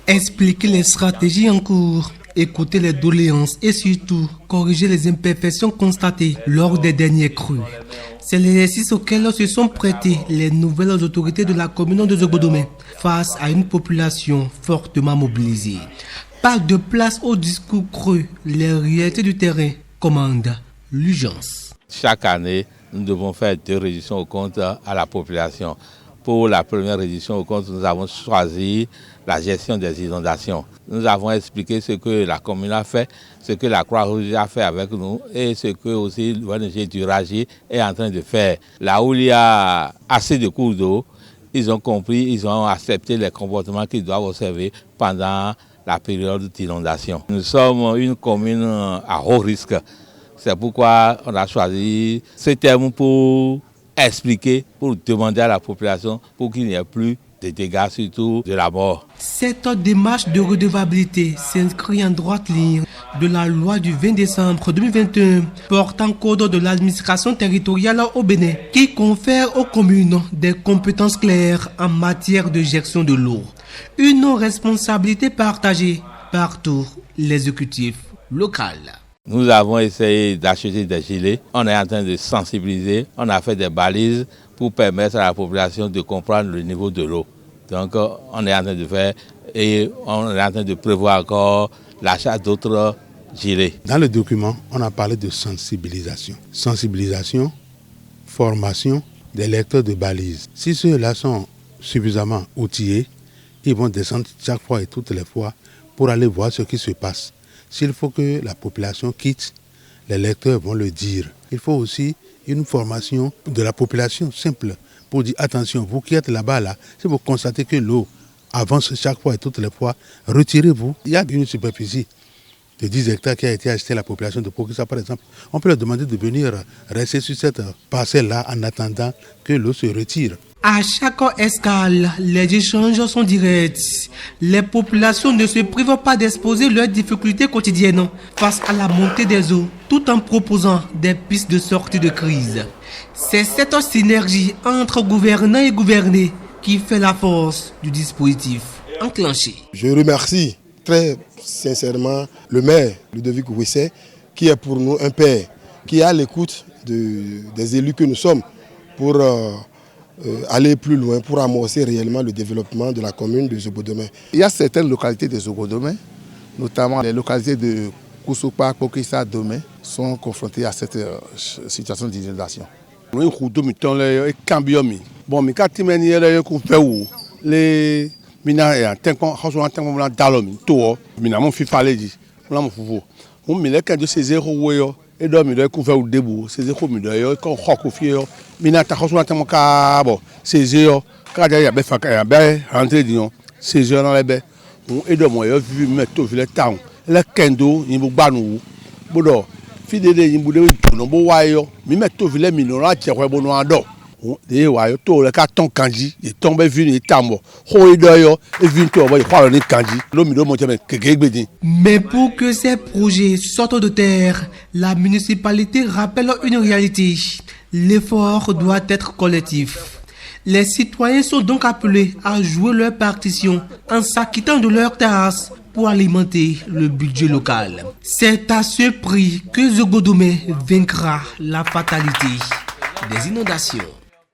Expliquer les stratégies en cours, écouter les doléances et surtout corriger les imperfections constatées lors des derniers crues. C'est l'exercice auquel se sont prêtées les nouvelles autorités de la commune de Zogodomé face à une population fortement mobilisée. Pas de place au discours creux, les réalités du terrain commandent l'urgence. Chaque année, nous devons faire 2 redditions aux comptes à la population. Pour la première reddition aux comptes, nous avons choisi la gestion des inondations. Nous avons expliqué ce que la commune a fait, ce que la Croix-Rouge a fait avec nous et ce que aussi l'ONG du Raji est en train de faire. Là où il y a assez de cours d'eau, ils ont compris, ils ont accepté les comportements qu'ils doivent observer pendant la période d'inondation. Nous sommes une commune à haut risque. C'est pourquoi on a choisi ce terme pour expliquer, pour demander à la population pour qu'il n'y ait plus de dégâts, surtout de la mort. Cette démarche de redevabilité s'inscrit en droite ligne de la loi du 20 décembre 2021 portant code de l'administration territoriale au Bénin qui confère aux communes des compétences claires en matière de gestion de l'eau. Une responsabilité partagée par tout l'exécutif local. Nous avons essayé d'acheter des gilets, on est en train de sensibiliser, on a fait des balises pour permettre à la population de comprendre le niveau de l'eau. Donc on est en train de faire et on est en train de prévoir encore l'achat d'autres gilets. Dans le document, on a parlé de sensibilisation. Sensibilisation, formation des lecteurs de balises. Si ceux-là sont suffisamment outillés, ils vont descendre chaque fois et toutes les fois pour aller voir ce qui se passe. S'il faut que la population quitte, les lecteurs vont le dire. Il faut aussi une formation de la population simple pour dire attention, vous qui êtes là-bas, si vous constatez que l'eau avance chaque fois et toutes les fois, retirez-vous. Il y a une superficie de 10 hectares qui a été achetée à la population de Pokissa, par exemple. On peut leur demander de venir rester sur cette parcelle-là en attendant que l'eau se retire. À chaque escale, les échanges sont directs. Les populations ne se privent pas d'exposer leurs difficultés quotidiennes face à la montée des eaux, tout en proposant des pistes de sortie de crise. C'est cette synergie entre gouvernants et gouvernés qui fait la force du dispositif enclenché. Je remercie très sincèrement le maire Ludovic Ouessé, qui est pour nous un père, qui est à l'écoute des élus que nous sommes pour aller plus loin, pour amorcer réellement le développement de la commune de Zogodomé. Il y a certaines localités de Zogodomé, notamment les localités de Koussoupa, Pokissa, Domé, sont confrontées à cette situation d'inondation. Bon, mais quand tu les mina tenko haso tenko mla dalomi to mina mon fi paleji mla mo fufu mo mi le kan do se zero wo e do mi do ku fe u debu se zero mi do yo ko hoko fi yo mina ta haso tenko ka bo se zero ka ja ya be fa ka ya be rentrer dion se zero na le be mo e do mo yo fi me to fi le town le kendo yin bu gbanu bodo fi dede yin bu de no bo wa yo mi me to fi le mi no ra che ko bo no ado de wa to le ka ton kanji e ton be vi ni tambo ho ido yo e vi to bo kwa ni kanji lo mi do mo jeme keke gbedin. Mais pour que ces projets sortent de terre, la municipalité rappelle une réalité. L'effort doit être collectif. Les citoyens sont donc appelés à jouer leur partition en s'acquittant de leurs tâches pour alimenter le budget local. C'est à ce prix que Zogodomé vaincra la fatalité des inondations.